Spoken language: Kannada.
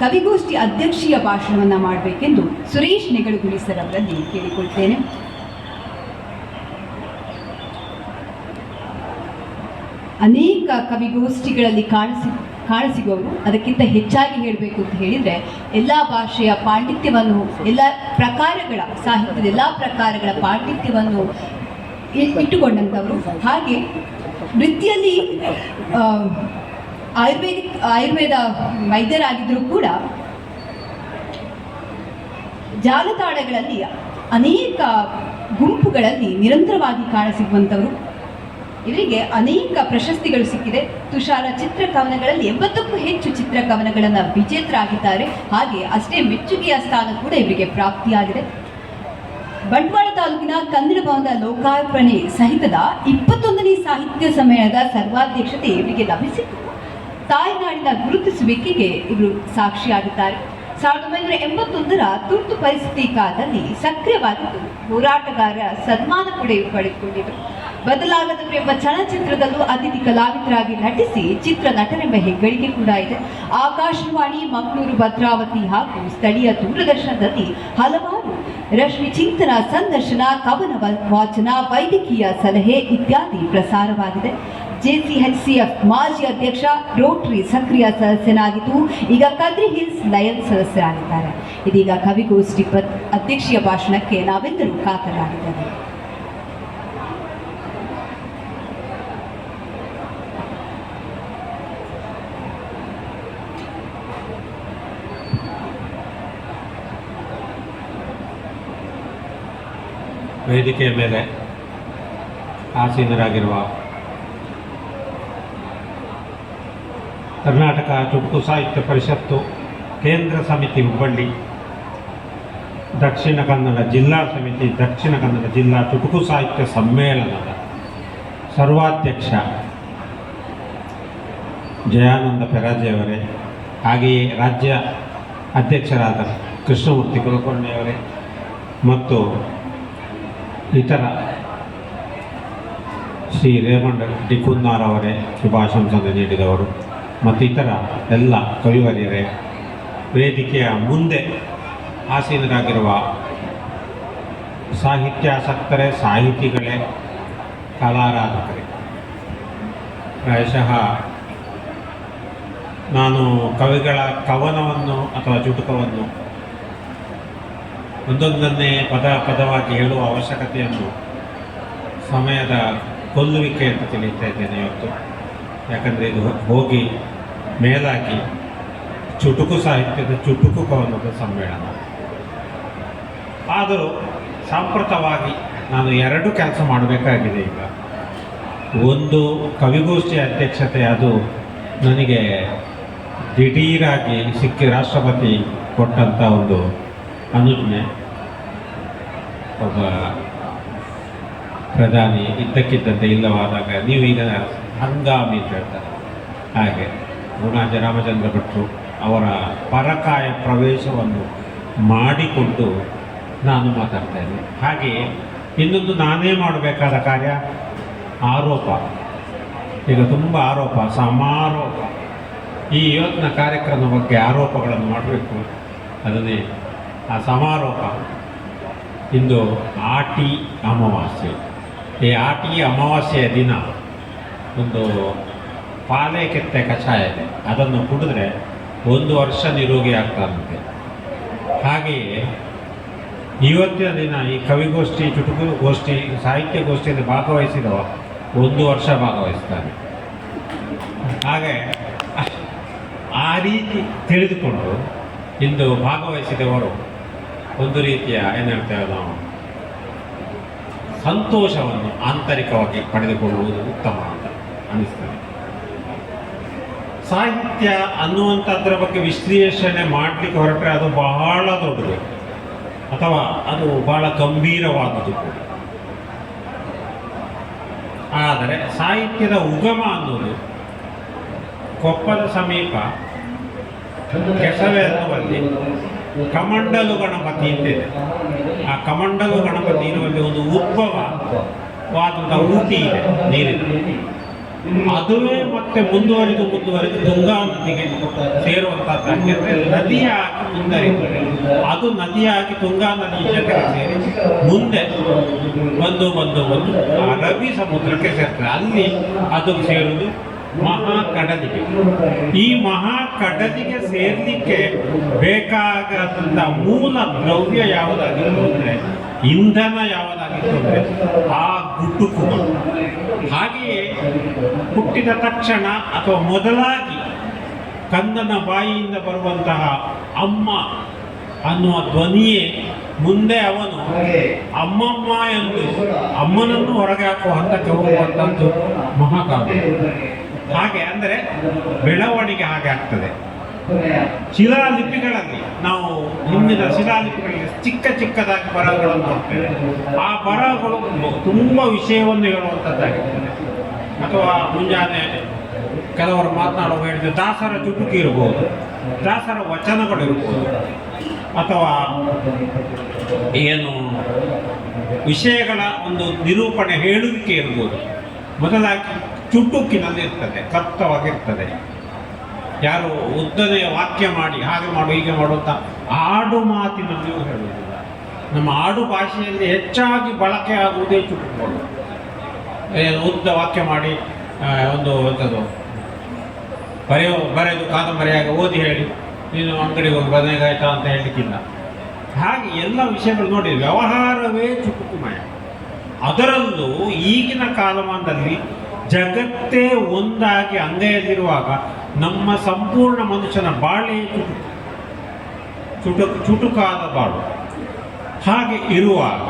ಕವಿಗೋಷ್ಠಿ ಅಧ್ಯಕ್ಷೀಯ ಭಾಷಣವನ್ನು ಮಾಡಬೇಕೆಂದು ಸುರೇಶ್ ನೆಗಳುಗುಳಿ ಸರ್ ಅವರಲ್ಲಿ ಕೇಳಿಕೊಳ್ತೇನೆ. ಅನೇಕ ಕವಿಗೋಷ್ಠಿಗಳಲ್ಲಿ ಕಾಣಸಿಗುವವರು ಅದಕ್ಕಿಂತ ಹೆಚ್ಚಾಗಿ ಹೇಳಬೇಕು ಅಂತ ಹೇಳಿದರೆ ಎಲ್ಲ ಭಾಷೆಯ ಪಾಂಡಿತ್ಯವನ್ನು, ಎಲ್ಲ ಪ್ರಕಾರಗಳ ಸಾಹಿತ್ಯದ ಎಲ್ಲ ಪ್ರಕಾರಗಳ ಪಾಂಡಿತ್ಯವನ್ನು ಇಟ್ಟುಕೊಂಡಂಥವರು. ಹಾಗೆ ವೃತ್ತಿಯಲ್ಲಿ ಆಯುರ್ವೇದ ವೈದ್ಯರಾಗಿದ್ದರೂ ಕೂಡ ಜಾಲತಾಣಗಳಲ್ಲಿ ಅನೇಕ ಗುಂಪುಗಳಲ್ಲಿ ನಿರಂತರವಾಗಿ ಕಾಣಸಿಗುವಂಥವರು. ಇವರಿಗೆ ಅನೇಕ ಪ್ರಶಸ್ತಿಗಳು ಸಿಕ್ಕಿದೆ. ತುಷಾರ ಚಿತ್ರಕವನಗಳಲ್ಲಿ 80ಕ್ಕೂ ಹೆಚ್ಚು ಚಿತ್ರಕವನಗಳನ್ನು ವಿಜೇತರಾಗಿದ್ದಾರೆ. ಹಾಗೆ ಅಷ್ಟೇ ಮೆಚ್ಚುಗೆಯ ಸ್ಥಾನ ಕೂಡ ಇವರಿಗೆ ಪ್ರಾಪ್ತಿಯಾಗಿದೆ. ಬಂಟ್ವಾಳ ತಾಲೂಕಿನ ಕನ್ನಡ ಭವನದ ಲೋಕಾರ್ಪಣೆ ಸಹಿತದ 21ನೇ ಸಾಹಿತ್ಯ ಸಮ್ಮೇಳನದ ಸರ್ವಾಧ್ಯಕ್ಷತೆ ಇವರಿಗೆ ಲಭಿಸಿದ್ದು ತಾಯ್ನಾಡಿನ ಗುರುತಿಸುವಿಕೆಗೆ ಇವರು ಸಾಕ್ಷಿಯಾಗಿದ್ದಾರೆ. 1981ರ ತುರ್ತು ಪರಿಸ್ಥಿತಿ ಕಾಲದಲ್ಲಿ ಸಕ್ರಿಯವಾಗಿದ್ದು ಹೋರಾಟಗಾರರ ಸನ್ಮಾನ ಕೂಡ ಇವರು ಪಡೆದುಕೊಂಡಿದ್ದರು. ಬದಲಾಗದವರು ಎಂಬ ಚಲನಚಿತ್ರದಲ್ಲೂ ಅತಿಥಿ ಕಲಾವಿದರಾಗಿ ನಟಿಸಿ ಚಿತ್ರ ನಟನೆಂಬ ಹೆಗ್ಗಳಿಕೆ ಕೂಡ ಇದೆ. ಆಕಾಶವಾಣಿ ಮಂಗಳೂರು, ಭದ್ರಾವತಿ ಹಾಗೂ ಸ್ಥಳೀಯ ದೂರದರ್ಶನದಲ್ಲಿ ಹಲವಾರು ರಶ್ಮಿ ಚಿಂತನ, ಸಂದರ್ಶನ, ಕವನ ವಾಚನ, ವೈದ್ಯಕೀಯ ಸಲಹೆ ಇತ್ಯಾದಿ ಪ್ರಸಾರವಾಗಿದೆ. JCHCF ಮಾಜಿ ಅಧ್ಯಕ್ಷ, ರೋಟರಿ ಸಕ್ರಿಯ ಸದಸ್ಯನಾಗಿದ್ದು ಈಗ ಕದ್ರಿ ಹಿಲ್ಸ್ ಲಯನ್ಸ್ ಸದಸ್ಯರಾಗಿದ್ದಾರೆ. ಇದೀಗ ಕವಿಗೋಷ್ಠಿ ಅಧ್ಯಕ್ಷೀಯ ಭಾಷಣಕ್ಕೆ ನಾವೆಲ್ಲರೂ ಕಾತರಾಗಿದ್ದೇವೆ. ವೇದಿಕೆಯ ಮೇಲೆ ಆಸೀನರಾಗಿರುವ ಕರ್ನಾಟಕ ಚುಟುಕು ಸಾಹಿತ್ಯ ಪರಿಷತ್ತು ಕೇಂದ್ರ ಸಮಿತಿ ಹುಬ್ಬಳ್ಳಿ, ದಕ್ಷಿಣ ಕನ್ನಡ ಜಿಲ್ಲಾ ಸಮಿತಿ, ದಕ್ಷಿಣ ಕನ್ನಡ ಜಿಲ್ಲಾ ಚುಟುಕು ಸಾಹಿತ್ಯ ಸಮ್ಮೇಳನದ ಸರ್ವಾಧ್ಯಕ್ಷ ಜಯಾನಂದ ಪೆರಾಜೆಯವರೇ, ಹಾಗೆಯೇ ರಾಜ್ಯ ಅಧ್ಯಕ್ಷರಾದ ಕೃಷ್ಣಮೂರ್ತಿ ಕುಲಕರ್ಣಿಯವರೇ ಮತ್ತು ಇತರ ಶ್ರೀ ರೇಮಂಡ್ ಡಿ ಕುನ್ನಾರ್ ಅವರೇ, ಶುಭಾಶಂಸನೆ ನೀಡಿದವರು ಮತ್ತು ಇತರ ಎಲ್ಲ ಕವಿವರ್ಯರೇ, ವೇದಿಕೆಯ ಮುಂದೆ ಆಸೀನರಾಗಿರುವ ಸಾಹಿತ್ಯಾಸಕ್ತರೇ, ಸಾಹಿತಿಗಳೇ, ಕಲಾರಾಧಕರೇ, ಪ್ರಾಯಶಃ ನಾನು ಕವಿಗಳ ಕವನವನ್ನು ಅಥವಾ ಚುಟುಕವನ್ನು ಒಂದೊಂದನ್ನೇ ಪದವಾಗಿ ಹೇಳುವ ಅವಶ್ಯಕತೆಯನ್ನು ಸಮಯದ ಕೊಲ್ಲುವಿಕೆ ಅಂತ ತಿಳಿತಾ ಇದ್ದೇನೆ ಇವತ್ತು. ಯಾಕಂದರೆ ಇದು ಹೋಗಿ ಮೇಲಾಗಿ ಚುಟುಕು ಸಾಹಿತ್ಯದ ಚುಟುಕು ಕವನದ ಸಮ್ಮೇಳನ. ಆದರೂ ಸಾಂಪ್ರತವಾಗಿ ನಾನು 2 ಕೆಲಸ ಮಾಡಬೇಕಾಗಿದೆ ಈಗ. ಒಂದು ಕವಿಗೋಷ್ಠಿ ಅಧ್ಯಕ್ಷತೆ, ಅದು ನನಗೆ ದಿಢೀರಾಗಿ ಸಿಕ್ಕಿ ರಾಷ್ಟ್ರಪತಿ ಕೊಟ್ಟಂಥ ಒಂದು ಅನುಜ್ಞೆ. ಒಬ್ಬ ಪ್ರಧಾನಿ ಇದ್ದಕ್ಕಿದ್ದಂತೆ ಇಲ್ಲವಾದಾಗ ನೀವು ಈಗ ಹಂಗಾಮಿ ಅಂತ ಹೇಳ್ತಾರೆ, ಹಾಗೆ ಗುಣಾಜ ರಾಮಚಂದ್ರ ಭಟ್ರು ಅವರ ಪರಕಾಯ ಪ್ರವೇಶವನ್ನು ಮಾಡಿಕೊಂಡು ನಾನು ಮಾತಾಡ್ತೇನೆ. ಹಾಗೆಯೇ ಇನ್ನೊಂದು ನಾನೇ ಮಾಡಬೇಕಾದ ಕಾರ್ಯ ಆರೋಪ. ಈಗ ತುಂಬ ಆರೋಪ, ಸಮಾರೋಪ. ಈ ಇವತ್ತಿನ ಕಾರ್ಯಕ್ರಮದ ಬಗ್ಗೆ ಆರೋಪಗಳನ್ನು ಮಾಡಬೇಕು, ಅದನ್ನೇ ಆ ಸಮಾರೋಪ. ಇಂದು ಆಟಿ ಅಮಾವಾಸ್ಯೆ. ಈ ಆಟಿ ಅಮಾವಾಸ್ಯೆಯ ದಿನ ಒಂದು ಪಾಲೆ ಕೆತ್ತೆ ಕಷಾಯ ಇದೆ, ಅದನ್ನು ಕುಡಿದ್ರೆ 1 ವರ್ಷ ನಿರೋಗಿ ಆಗ್ತಾರಂತೆ. ಹಾಗೆಯೇ ಇವತ್ತಿನ ದಿನ ಈ ಕವಿಗೋಷ್ಠಿ, ಚುಟುಕು ಗೋಷ್ಠಿ, ಸಾಹಿತ್ಯ ಗೋಷ್ಠಿಯಲ್ಲಿ ಭಾಗವಹಿಸಿದವ 1 ವರ್ಷ ಭಾಗವಹಿಸ್ತಾನೆ. ಹಾಗೆ ಆ ರೀತಿ ತಿಳಿದುಕೊಂಡು ಇಂದು ಭಾಗವಹಿಸಿದವರು ಒಂದು ರೀತಿಯ ಏನು ಹೇಳ್ತೇವೆ ನಾವು, ಸಂತೋಷವನ್ನು ಆಂತರಿಕವಾಗಿ ಪಡೆದುಕೊಳ್ಳುವುದು ಉತ್ತಮ ಅಂತ ಅನ್ನಿಸ್ತದೆ. ಸಾಹಿತ್ಯ ಅನ್ನುವಂಥದ್ರ ಬಗ್ಗೆ ವಿಶ್ಲೇಷಣೆ ಮಾಡಲಿಕ್ಕೆ ಹೊರಟ್ರೆ ಅದು ಬಹಳ ದೊಡ್ಡದು ಅಥವಾ ಅದು ಬಹಳ ಗಂಭೀರವಾದುದು ಕೂಡ. ಆದರೆ ಸಾಹಿತ್ಯದ ಉಗಮ ಅನ್ನೋದು ಕೊಪ್ಪದ ಸಮೀಪ ಕೆಸವೆ ಅನ್ನುವಲ್ಲಿ ಕಮಂಡಲು ಗಣಪತಿ ಅಂತಿದೆ. ಆ ಕಮಂಡಲು ಗಣಪತಿ ಇರುವಲ್ಲಿ ಒಂದು ಉದ್ಭವವಾದಂಥ ಊಟಿ ಇದೆ ನೀರಿನ. ಅದುವೇ ಮತ್ತೆ ಮುಂದುವರಿದು ತುಂಗಾ ನದಿಗೆ ಸೇರುವಂತಹದ್ದು. ಯಾಕೆಂದ್ರೆ ನದಿಯಾಗಿ ಮುಂದುವರಿತದೆ, ಅದು ನದಿಯಾಗಿ ತುಂಗಾ ನದಿ ಜೊತೆಗೆ ಸೇರಿ ಮುಂದೆ ಒಂದು ಅರಬ್ಬಿ ಸಮುದ್ರಕ್ಕೆ ಸೇರ್ತದೆ. ಅಲ್ಲಿ ಅದು ಸೇರುವುದು ಮಹಾಕಡಲಿಗೆ. ಈ ಮಹಾಕಡಲಿಗೆ ಸೇರ್ಲಿಕ್ಕೆ ಬೇಕಾದಂಥ ಮೂಲ ದ್ರವ್ಯ ಯಾವುದಾಗಿತ್ತು ಅಂದರೆ, ಇಂಧನ ಯಾವುದಾಗಿತ್ತು ಅಂದರೆ ಆ ಗುಟುಕುಗಳು. ಹಾಗೆಯೇ ಹುಟ್ಟಿದ ತಕ್ಷಣ ಅಥವಾ ಮೊದಲಾಗಿ ಕಂದನ ಬಾಯಿಯಿಂದ ಬರುವಂತಹ ಅಮ್ಮ ಅನ್ನುವ ಧ್ವನಿಯೇ ಮುಂದೆ ಅವನು ಅಮ್ಮಮ್ಮ ಎಂದು ಅಮ್ಮನನ್ನು ಹೊರಗೆ ಹಾಕುವ ಹಂತಕ್ಕೆ ಹೋಗುವಂಥದ್ದು ಮಹಾಕಾವ್ಯ. ಹಾಗೆ ಅಂದರೆ ಬೆಳವಣಿಗೆ ಹಾಗೆ ಆಗ್ತದೆ. ಶಿಲಾಲಿಪಿಗಳಲ್ಲಿ ನಾವು ಹಿಂದಿನ ಶಿಲಾಲಿಪಿಗಳಲ್ಲಿ ಚಿಕ್ಕದಾಗಿ ಬರಹಗಳನ್ನು ನೋಡ್ತೇವೆ. ಆ ಬರಹಗಳು ತುಂಬ ವಿಷಯವನ್ನು ಹೇಳುವಂಥದ್ದಾಗಿರ್ತದೆ. ಅಥವಾ ಮುಂಜಾನೆ ಕೆಲವರು ಮಾತನಾಡುವ ಹೇಳಿದ್ರೆ ದಾಸರ ಚುಟುಕಿ ಇರ್ಬೋದು, ದಾಸರ ವಚನಗಳಿರ್ಬೋದು, ಅಥವಾ ಏನು ವಿಷಯಗಳ ಒಂದು ನಿರೂಪಣೆ ಹೇಳುವಿಕೆ ಇರ್ಬೋದು. ಮೊದಲಾಗಿ ಚುಟುಕಿನಲ್ಲಿ ಇರ್ತದೆ, ಕ್ಲಪ್ತವಾಗಿರ್ತದೆ. ಯಾರು ಉದ್ದನೆಯ ವಾಕ್ಯ ಮಾಡಿ ಹಾಗೆ ಮಾಡು ಹೀಗೆ ಮಾಡು ಅಂತ ಆಡು ಮಾತಿನಲ್ಲಿಯೂ ಹೇಳುವುದಿಲ್ಲ. ನಮ್ಮ ಆಡು ಭಾಷೆಯಲ್ಲಿ ಹೆಚ್ಚಾಗಿ ಬಳಕೆ ಆಗುವುದೇ ಚುಟುಕುಗಳು. ಉದ್ದ ವಾಕ್ಯ ಮಾಡಿ ಒಂದು ಎಂಥದ್ದು ಬರೆದು ಕಾದಂಬರಿಯಾಗಿ ಓದಿ ಹೇಳಿ ನೀನು ಅಂಗಡಿಗೆ ಹೋಗಿ ಬದನೆಗಾಯ್ತಾ ಅಂತ ಹೇಳಲಿಕ್ಕಿಲ್ಲ. ಹಾಗೆ ಎಲ್ಲ ವಿಷಯಗಳು ನೋಡಿ, ವ್ಯವಹಾರವೇ ಚುಟುಕುಮಯ. ಅದರಲ್ಲೂ ಈಗಿನ ಕಾಲಮಾನದಲ್ಲಿ ಜಗತ್ತೇ ಒಂದಾಗಿ ಅಂಗೈಯಲ್ಲಿರುವಾಗ ನಮ್ಮ ಸಂಪೂರ್ಣ ಮನುಷ್ಯನ ಬಾಳೆ ಚುಟುಕಾದ ಬಾಳು. ಹಾಗೆ ಇರುವಾಗ